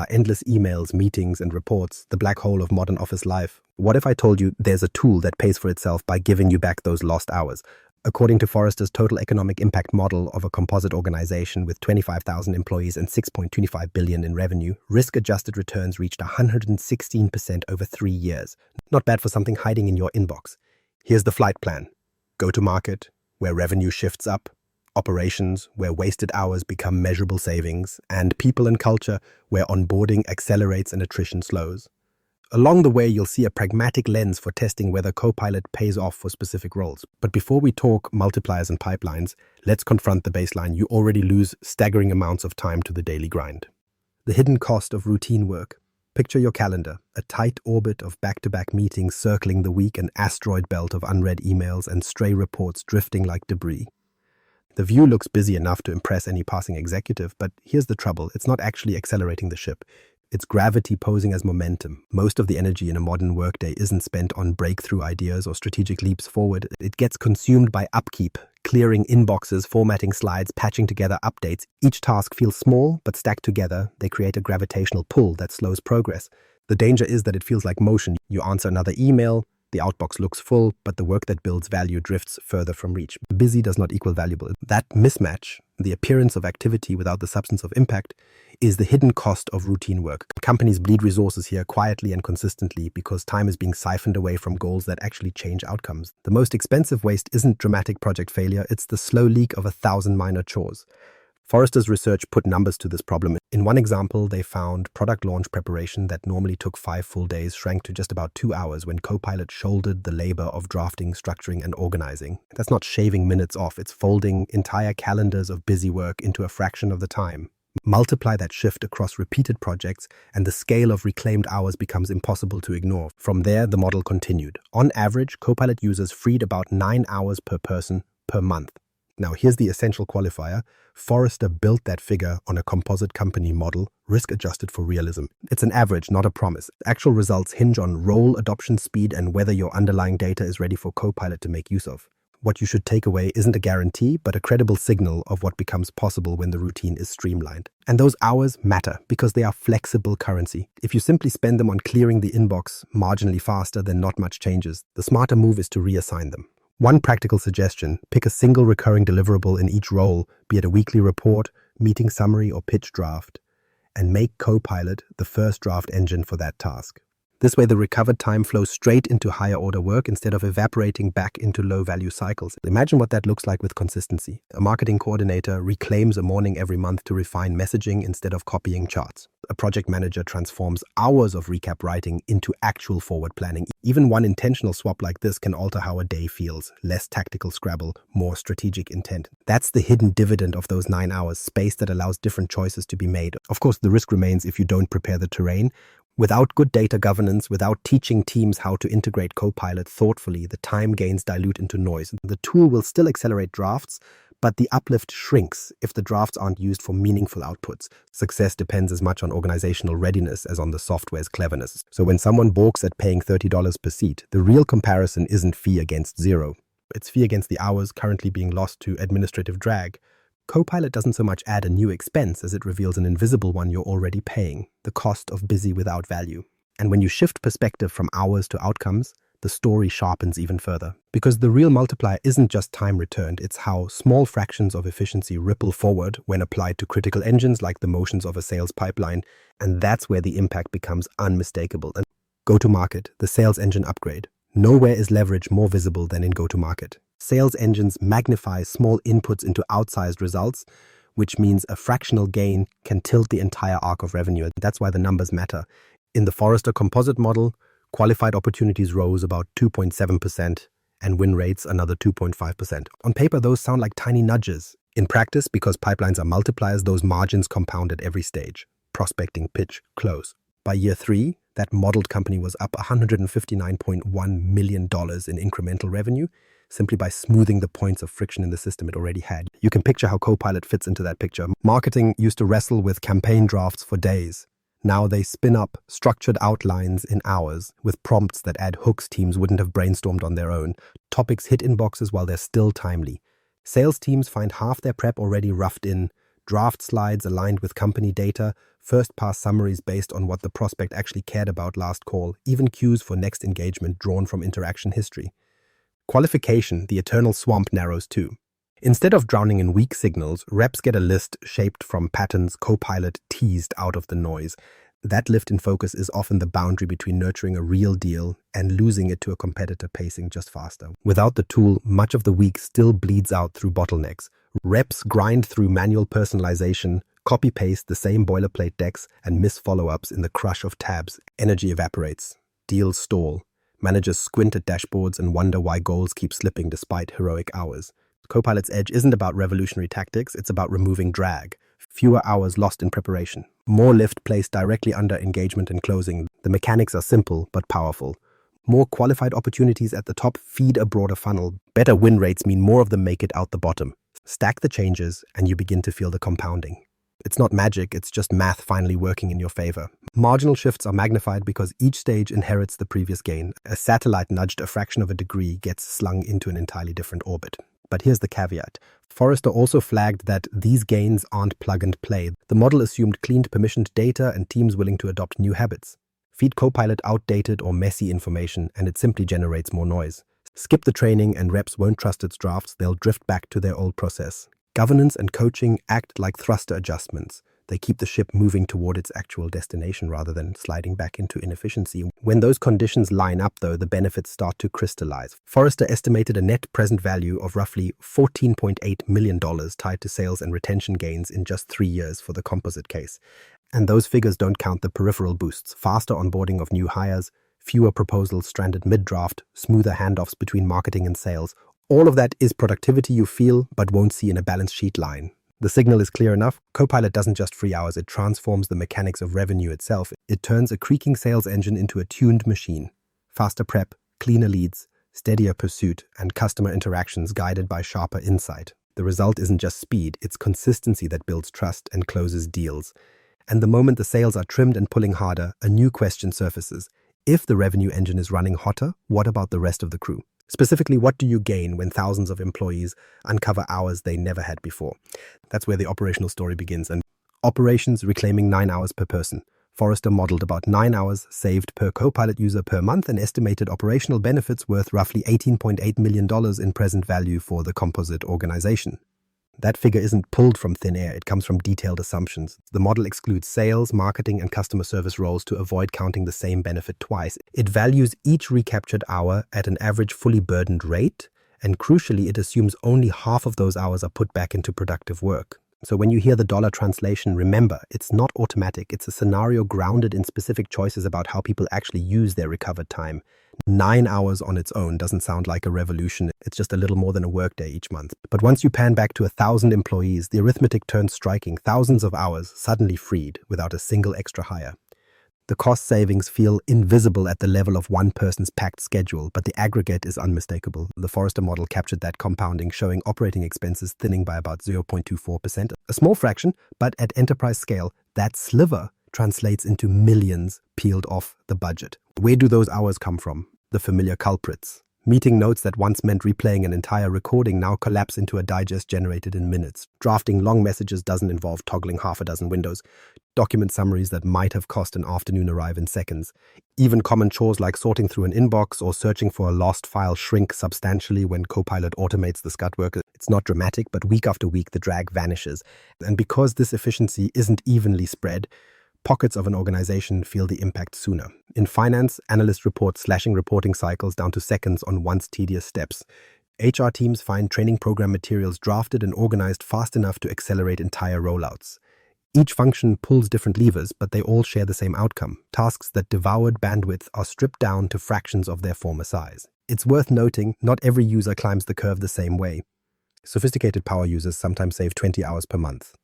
Endless emails, meetings, and reports, the black hole of modern office life. What if I told you there's a tool that pays for itself by giving you back those lost hours? According to Forrester's total economic impact model of a composite organization with 25,000 employees and 6.25 billion in revenue, risk-adjusted returns reached 116% over 3 years. Not bad for something hiding in your inbox. Here's the flight plan. Go to market, where revenue shifts up. Operations, where wasted hours become measurable savings. And people and culture, where onboarding accelerates and attrition slows. Along the way, you'll see a pragmatic lens for testing whether Copilot pays off for specific roles. But before we talk multipliers and pipelines, let's confront the baseline. You already lose staggering amounts of time to the daily grind. The hidden cost of routine work. Picture your calendar, a tight orbit of back-to-back meetings circling the week, an asteroid belt of unread emails and stray reports drifting like debris. The view looks busy enough to impress any passing executive, but here's the trouble. It's not actually accelerating the ship. It's gravity posing as momentum. Most of the energy in a modern workday isn't spent on breakthrough ideas or strategic leaps forward. It gets consumed by upkeep, clearing inboxes, formatting slides, patching together updates. Each task feels small, but stacked together, they create a gravitational pull that slows progress. The danger is that it feels like motion. You answer another email, the outbox looks full, but the work that builds value drifts further from reach. Busy does not equal valuable. That mismatch, the appearance of activity without the substance of impact, is the hidden cost of routine work. Companies bleed resources here quietly and consistently because time is being siphoned away from goals that actually change outcomes. The most expensive waste isn't dramatic project failure, it's the slow leak of 1,000 minor chores. Forrester's research put numbers to this problem. In one example, they found product launch preparation that normally took 5 full days shrank to just about 2 hours when Copilot shouldered the labor of drafting, structuring, and organizing. That's not shaving minutes off, it's folding entire calendars of busy work into a fraction of the time. Multiply that shift across repeated projects, and the scale of reclaimed hours becomes impossible to ignore. From there, the model continued. On average, Copilot users freed about 9 hours per person per month. Now, here's the essential qualifier. Forrester built that figure on a composite company model, risk-adjusted for realism. It's an average, not a promise. Actual results hinge on role adoption speed and whether your underlying data is ready for Copilot to make use of. What you should take away isn't a guarantee, but a credible signal of what becomes possible when the routine is streamlined. And those hours matter because they are flexible currency. If you simply spend them on clearing the inbox marginally faster, then not much changes. The smarter move is to reassign them. One practical suggestion, pick a single recurring deliverable in each role, be it a weekly report, meeting summary, or pitch draft, and make Copilot the first draft engine for that task. This way, the recovered time flows straight into higher order work instead of evaporating back into low-value cycles. Imagine what that looks like with consistency. A marketing coordinator reclaims a morning every month to refine messaging instead of copying charts. A project manager transforms hours of recap writing into actual forward planning. Even one intentional swap like this can alter how a day feels. Less tactical scrabble, more strategic intent. That's the hidden dividend of those 9 hours, space that allows different choices to be made. Of course, the risk remains if you don't prepare the terrain. Without good data governance, without teaching teams how to integrate Copilot thoughtfully, the time gains dilute into noise. The tool will still accelerate drafts, but the uplift shrinks if the drafts aren't used for meaningful outputs. Success depends as much on organizational readiness as on the software's cleverness. So when someone balks at paying $30 per seat, the real comparison isn't fee against zero. It's fee against the hours currently being lost to administrative drag. Copilot doesn't so much add a new expense as it reveals an invisible one you're already paying, the cost of busy without value. And when you shift perspective from hours to outcomes, the story sharpens even further. Because the real multiplier isn't just time returned, it's how small fractions of efficiency ripple forward when applied to critical engines like the motions of a sales pipeline, and that's where the impact becomes unmistakable. And go-to-market, the sales engine upgrade. Nowhere is leverage more visible than in go-to-market. Sales engines magnify small inputs into outsized results, which means a fractional gain can tilt the entire arc of revenue. That's why the numbers matter. In the Forrester composite model, qualified opportunities rose about 2.7% and win rates another 2.5%. On paper, those sound like tiny nudges. In practice, because pipelines are multipliers, those margins compound at every stage. Prospecting, pitch, close. By year 3, that modeled company was up $159.1 million in incremental revenue, simply by smoothing the points of friction in the system it already had. You can picture how Copilot fits into that picture. Marketing used to wrestle with campaign drafts for days. Now they spin up structured outlines in hours with prompts that add hooks teams wouldn't have brainstormed on their own. Topics hit inboxes while they're still timely. Sales teams find half their prep already roughed in, draft slides aligned with company data, first-pass summaries based on what the prospect actually cared about last call, even cues for next engagement drawn from interaction history. Qualification, the eternal swamp, narrows too. Instead of drowning in weak signals, reps get a list shaped from patterns Copilot teased out of the noise. That lift in focus is often the boundary between nurturing a real deal and losing it to a competitor pacing just faster. Without the tool, much of the week still bleeds out through bottlenecks. Reps grind through manual personalization, copy-paste the same boilerplate decks, and miss follow-ups in the crush of tabs. Energy evaporates. Deals stall. Managers squint at dashboards and wonder why goals keep slipping despite heroic hours. Copilot's edge isn't about revolutionary tactics, it's about removing drag. Fewer hours lost in preparation. More lift placed directly under engagement and closing. The mechanics are simple but powerful. More qualified opportunities at the top feed a broader funnel. Better win rates mean more of them make it out the bottom. Stack the changes and you begin to feel the compounding. It's not magic, it's just math finally working in your favor. Marginal shifts are magnified because each stage inherits the previous gain. A satellite nudged a fraction of a degree gets slung into an entirely different orbit. But here's the caveat. Forrester also flagged that these gains aren't plug and play. The model assumed cleaned permissioned data and teams willing to adopt new habits. Feed Copilot outdated or messy information and it simply generates more noise. Skip the training and reps won't trust its drafts, they'll drift back to their old process. Governance and coaching act like thruster adjustments. They keep the ship moving toward its actual destination rather than sliding back into inefficiency. When those conditions line up, though, the benefits start to crystallize. Forrester estimated a net present value of roughly $14.8 million tied to sales and retention gains in just 3 years for the composite case. And those figures don't count the peripheral boosts: faster onboarding of new hires, fewer proposals stranded mid-draft, smoother handoffs between marketing and sales. All of that is productivity you feel but won't see in a balance sheet line. The signal is clear enough. Copilot doesn't just free hours, it transforms the mechanics of revenue itself. It turns a creaking sales engine into a tuned machine. Faster prep, cleaner leads, steadier pursuit, and customer interactions guided by sharper insight. The result isn't just speed, it's consistency that builds trust and closes deals. And the moment the sails are trimmed and pulling harder, a new question surfaces. If the revenue engine is running hotter, what about the rest of the crew? Specifically, what do you gain when thousands of employees uncover hours they never had before? That's where the operational story begins. And operations reclaiming 9 hours per person. Forrester modeled about 9 hours saved per Copilot user per month and estimated operational benefits worth roughly $18.8 million in present value for the composite organization. That figure isn't pulled from thin air, it comes from detailed assumptions. The model excludes sales, marketing, and customer service roles to avoid counting the same benefit twice. It values each recaptured hour at an average fully burdened rate, and crucially, it assumes only half of those hours are put back into productive work. So when you hear the dollar translation, remember, it's not automatic. It's a scenario grounded in specific choices about how people actually use their recovered time. 9 hours on its own doesn't sound like a revolution. It's just a little more than a workday each month. But once you pan back to 1,000 employees, the arithmetic turns striking. Thousands of hours suddenly freed without a single extra hire. The cost savings feel invisible at the level of one person's packed schedule, but the aggregate is unmistakable. The Forrester model captured that compounding, showing operating expenses thinning by about 0.24%. A small fraction, but at enterprise scale, that sliver translates into millions peeled off the budget. Where do those hours come from? The familiar culprits. Meeting notes that once meant replaying an entire recording now collapse into a digest generated in minutes. Drafting long messages doesn't involve toggling half a dozen windows. Document summaries that might have cost an afternoon arrive in seconds. Even common chores like sorting through an inbox or searching for a lost file shrink substantially when Copilot automates the scut work. It's not dramatic, but week after week the drag vanishes. And because this efficiency isn't evenly spread, pockets of an organization feel the impact sooner. In finance, analysts report slashing reporting cycles down to seconds on once tedious steps. HR teams find training program materials drafted and organized fast enough to accelerate entire rollouts. Each function pulls different levers, but they all share the same outcome. Tasks that devoured bandwidth are stripped down to fractions of their former size. It's worth noting, not every user climbs the curve the same way. Sophisticated power users sometimes save 20 hours per month.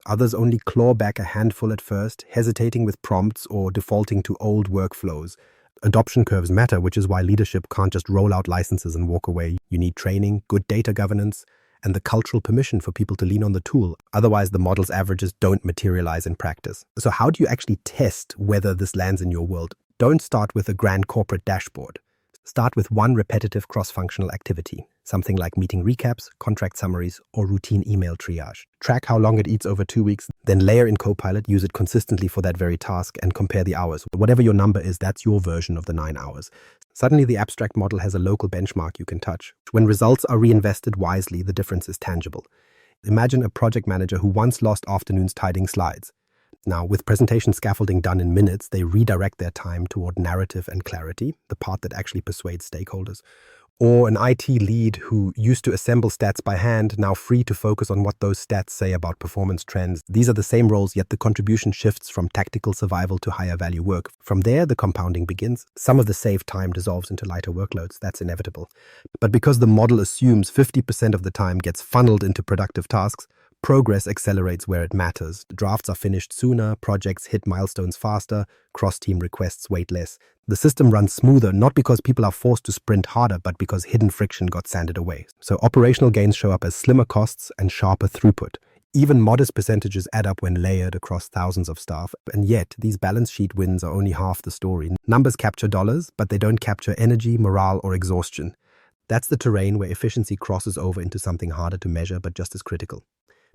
Others only claw back a handful at first, hesitating with prompts or defaulting to old workflows. Adoption curves matter, which is why leadership can't just roll out licenses and walk away. You need training, good data governance, and the cultural permission for people to lean on the tool. Otherwise, the model's averages don't materialize in practice. So how do you actually test whether this lands in your world? Don't start with a grand corporate dashboard. Start with one repetitive cross-functional activity. something like meeting recaps, contract summaries, or routine email triage. Track how long it eats over 2 weeks, then layer in Copilot, use it consistently for that very task, and compare the hours. Whatever your number is, that's your version of the 9 hours. Suddenly, the abstract model has a local benchmark you can touch. When results are reinvested wisely, the difference is tangible. Imagine a project manager who once lost afternoons tidying slides. Now, with presentation scaffolding done in minutes, they redirect their time toward narrative and clarity, the part that actually persuades stakeholders. Or an IT lead who used to assemble stats by hand, now free to focus on what those stats say about performance trends. These are the same roles, yet the contribution shifts from tactical survival to higher value work. From there, the compounding begins. Some of the saved time dissolves into lighter workloads. That's inevitable. But because the model assumes 50% of the time gets funneled into productive tasks, progress accelerates where it matters. Drafts are finished sooner, projects hit milestones faster, cross-team requests wait less. The system runs smoother, not because people are forced to sprint harder, but because hidden friction got sanded away. So operational gains show up as slimmer costs and sharper throughput. Even modest percentages add up when layered across thousands of staff, and yet these balance sheet wins are only half the story. Numbers capture dollars, but they don't capture energy, morale, or exhaustion. That's the terrain where efficiency crosses over into something harder to measure, but just as critical.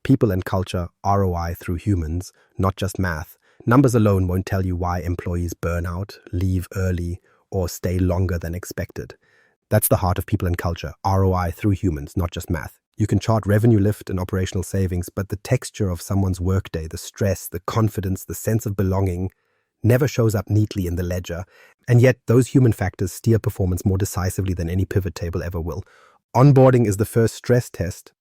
People and culture, ROI through humans, not just math. Numbers alone won't tell you why employees burn out, leave early, or stay longer than expected. That's the heart of people and culture, ROI through humans, not just math. You can chart revenue lift and operational savings, but the texture of someone's workday, the stress, the confidence, the sense of belonging, never shows up neatly in the ledger. And yet, those human factors steer performance more decisively than any pivot table ever will. Onboarding is the first stress test.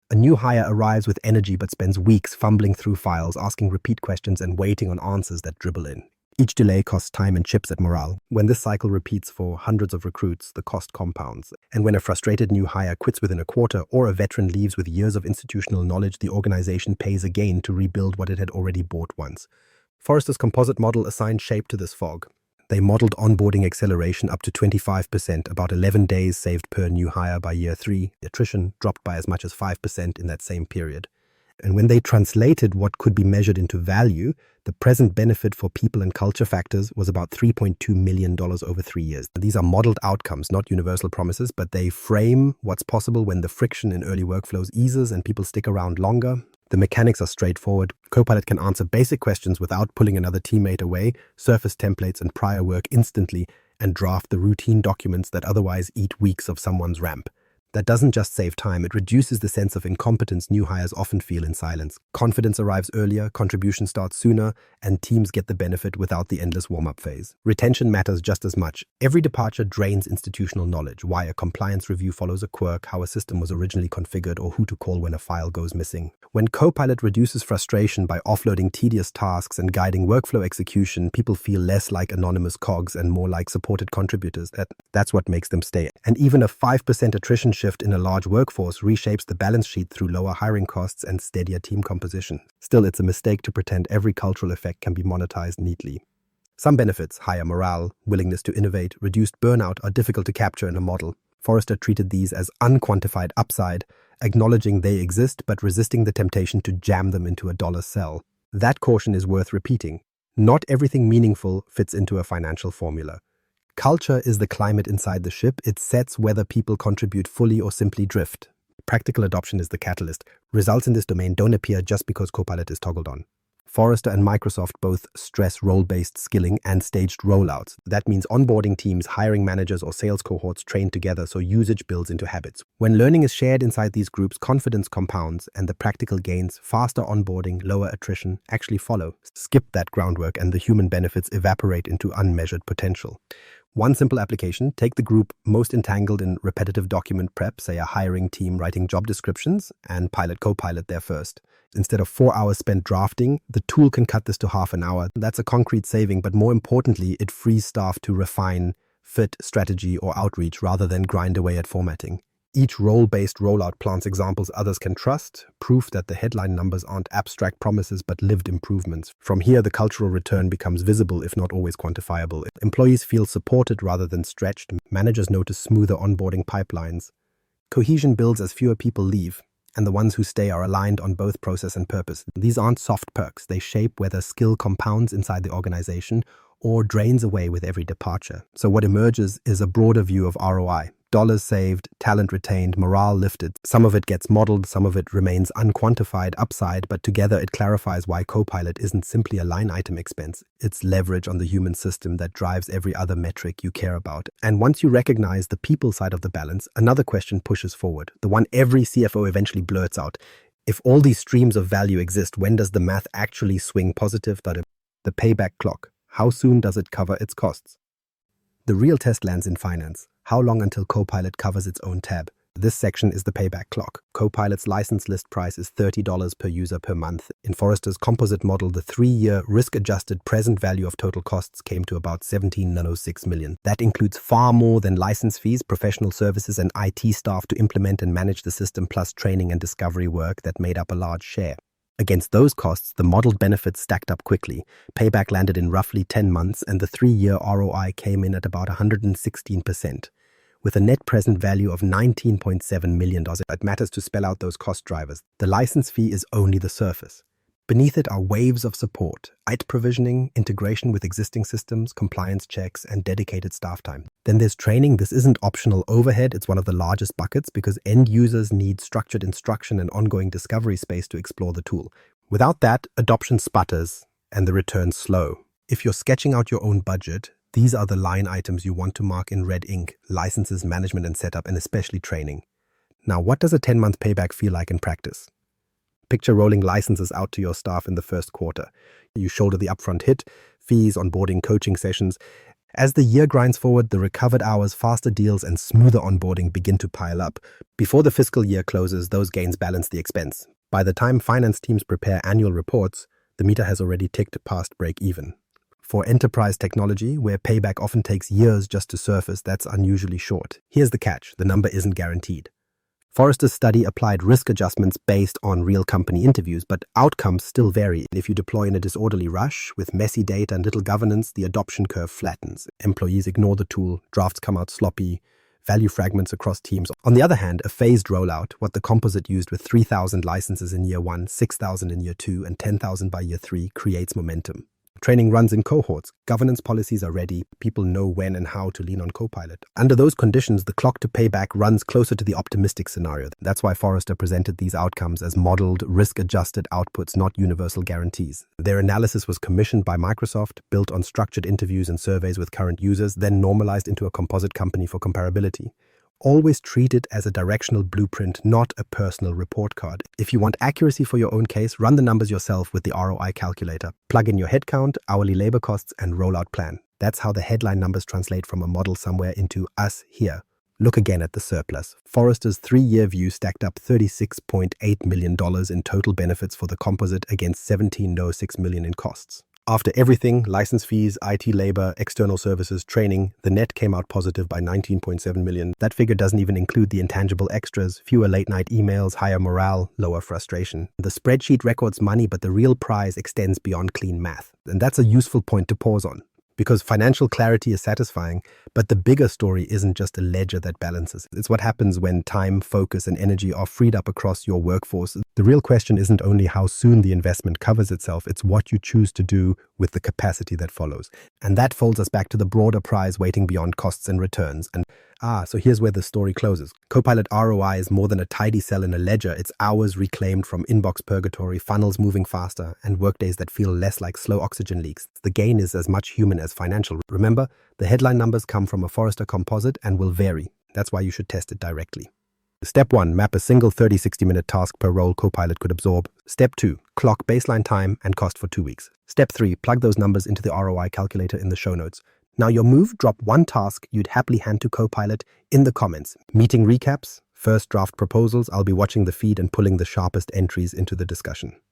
A new hire arrives with energy but spends weeks fumbling through files, asking repeat questions and waiting on answers that dribble in. Each delay costs time and chips at morale. When this cycle repeats for hundreds of recruits, the cost compounds. And when a frustrated new hire quits within a quarter or a veteran leaves with years of institutional knowledge, the organization pays again to rebuild what it had already bought once. Forrester's composite model assigned shape to this fog. They modeled onboarding acceleration up to 25%, about 11 days saved per new hire by year 3. Attrition dropped by as much as 5% in that same period. And when they translated what could be measured into value, the present benefit for people and culture factors was about $3.2 million over 3 years. These are modeled outcomes, not universal promises, but they frame what's possible when the friction in early workflows eases and people stick around longer. The mechanics are straightforward. Copilot can answer basic questions without pulling another teammate away, surface templates and prior work instantly, and draft the routine documents that otherwise eat weeks of someone's ramp. That doesn't just save time, it reduces the sense of incompetence new hires often feel in silence. Confidence arrives earlier, contribution starts sooner, and teams get the benefit without the endless warm-up phase. Retention matters just as much. Every departure drains institutional knowledge, why a compliance review follows a quirk, how a system was originally configured, or who to call when a file goes missing. When Copilot reduces frustration by offloading tedious tasks and guiding workflow execution, people feel less like anonymous cogs and more like supported contributors. That's what makes them stay. And even a 5% attrition shift in a large workforce reshapes the balance sheet through lower hiring costs and steadier team composition. Still, it's a mistake to pretend every cultural effect can be monetized neatly. Some benefits, higher morale, willingness to innovate, reduced burnout, are difficult to capture in a model. Forrester treated these as unquantified upside, acknowledging they exist but resisting the temptation to jam them into a dollar sell. That caution is worth repeating. Not everything meaningful fits into a financial formula. Culture is the climate inside the ship. It sets whether people contribute fully or simply drift. Practical adoption is the catalyst. Results in this domain don't appear just because Copilot is toggled on. Forrester and Microsoft both stress role-based skilling and staged rollouts. That means onboarding teams, hiring managers, or sales cohorts trained together so usage builds into habits. When learning is shared inside these groups, confidence compounds and the practical gains, faster onboarding, lower attrition, actually follow. Skip that groundwork and the human benefits evaporate into unmeasured potential. One simple application, take the group most entangled in repetitive document prep, say a hiring team writing job descriptions, and pilot Copilot there first. Instead of 4 hours spent drafting, the tool can cut this to half an hour. That's a concrete saving, but more importantly, it frees staff to refine fit, strategy, or outreach rather than grind away at formatting. Each role-based rollout plants examples others can trust, proof that the headline numbers aren't abstract promises but lived improvements. From here, the cultural return becomes visible, if not always quantifiable. Employees feel supported rather than stretched. Managers notice smoother onboarding pipelines. Cohesion builds as fewer people leave, and the ones who stay are aligned on both process and purpose. These aren't soft perks. They shape whether skill compounds inside the organization or drains away with every departure. So what emerges is a broader view of ROI. Dollars saved, talent retained, morale lifted. Some of it gets modeled, some of it remains unquantified upside, but together it clarifies why Copilot isn't simply a line item expense. It's leverage on the human system that drives every other metric you care about. And once you recognize the people side of the balance, another question pushes forward, the one every CFO eventually blurts out. If all these streams of value exist, when does the math actually swing positive? The payback clock. How soon does it cover its costs? The real test lands in finance. How long until Copilot covers its own tab? This section is the payback clock. Copilot's license list price is $30 per user per month. In Forrester's composite model, the 3-year risk-adjusted present value of total costs came to about $17.06 million. That includes far more than license fees, professional services, and IT staff to implement and manage the system, plus training and discovery work that made up a large share. Against those costs, the modeled benefits stacked up quickly. Payback landed in roughly 10 months, and the 3-year ROI came in at about 116%. With a net present value of $19.7 million, it matters to spell out those cost drivers. The license fee is only the surface. Beneath it are waves of support, IT provisioning, integration with existing systems, compliance checks, and dedicated staff time. Then there's training. This isn't optional overhead. It's one of the largest buckets because end users need structured instruction and ongoing discovery space to explore the tool. Without that, adoption sputters and the returns slow. If you're sketching out your own budget, these are the line items you want to mark in red ink: licenses, management and setup, and especially training. Now, what does a 10-month payback feel like in practice? Picture rolling licenses out to your staff in the first quarter. You shoulder the upfront hit, fees, onboarding, coaching sessions. As the year grinds forward, the recovered hours, faster deals, and smoother onboarding begin to pile up. Before the fiscal year closes, those gains balance the expense. By the time finance teams prepare annual reports, the meter has already ticked past break even. For enterprise technology, where payback often takes years just to surface, that's unusually short. Here's the catch: the number isn't guaranteed. Forrester's study applied risk adjustments based on real company interviews, but outcomes still vary. If you deploy in a disorderly rush with messy data and little governance, the adoption curve flattens. Employees ignore the tool, drafts come out sloppy, value fragments across teams. On the other hand, a phased rollout, what the composite used with 3,000 licenses in year 1, 6,000 in year 2, and 10,000 by year 3, creates momentum. Training runs in cohorts. Governance policies are ready. People know when and how to lean on Copilot. Under those conditions, the clock to payback runs closer to the optimistic scenario. That's why Forrester presented these outcomes as modeled, risk-adjusted outputs, not universal guarantees. Their analysis was commissioned by Microsoft, built on structured interviews and surveys with current users, then normalized into a composite company for comparability. Always treat it as a directional blueprint, not a personal report card. If you want accuracy for your own case, run the numbers yourself with the ROI calculator. Plug in your headcount, hourly labor costs, and rollout plan. That's how the headline numbers translate from a model somewhere into us here. Look again at the surplus. Forrester's 3-year view stacked up $36.8 million in total benefits for the composite against $17.06 million in costs. After everything, license fees, IT labor, external services, training, the net came out positive by $19.7 million. That figure doesn't even include the intangible extras: fewer late-night emails, higher morale, lower frustration. The spreadsheet records money, but the real prize extends beyond clean math. And that's a useful point to pause on, because financial clarity is satisfying, but the bigger story isn't just a ledger that balances. It's what happens when time, focus, and energy are freed up across your workforce. The real question isn't only how soon the investment covers itself, it's what you choose to do with the capacity that follows. And that folds us back to the broader prize waiting beyond costs and returns. So here's where the story closes. Copilot ROI is more than a tidy cell in a ledger. It's hours reclaimed from inbox purgatory, funnels moving faster, and workdays that feel less like slow oxygen leaks. The gain is as much human as financial. Remember, the headline numbers come from a Forrester composite and will vary. That's why you should test it directly. Step 1, map a single 30-60 minute task per role Copilot could absorb. Step 2, clock baseline time and cost for 2 weeks. Step 3, plug those numbers into the ROI calculator in the show notes. Now your move: drop one task you'd happily hand to Copilot in the comments. Meeting recaps, first draft proposals. I'll be watching the feed and pulling the sharpest entries into the discussion.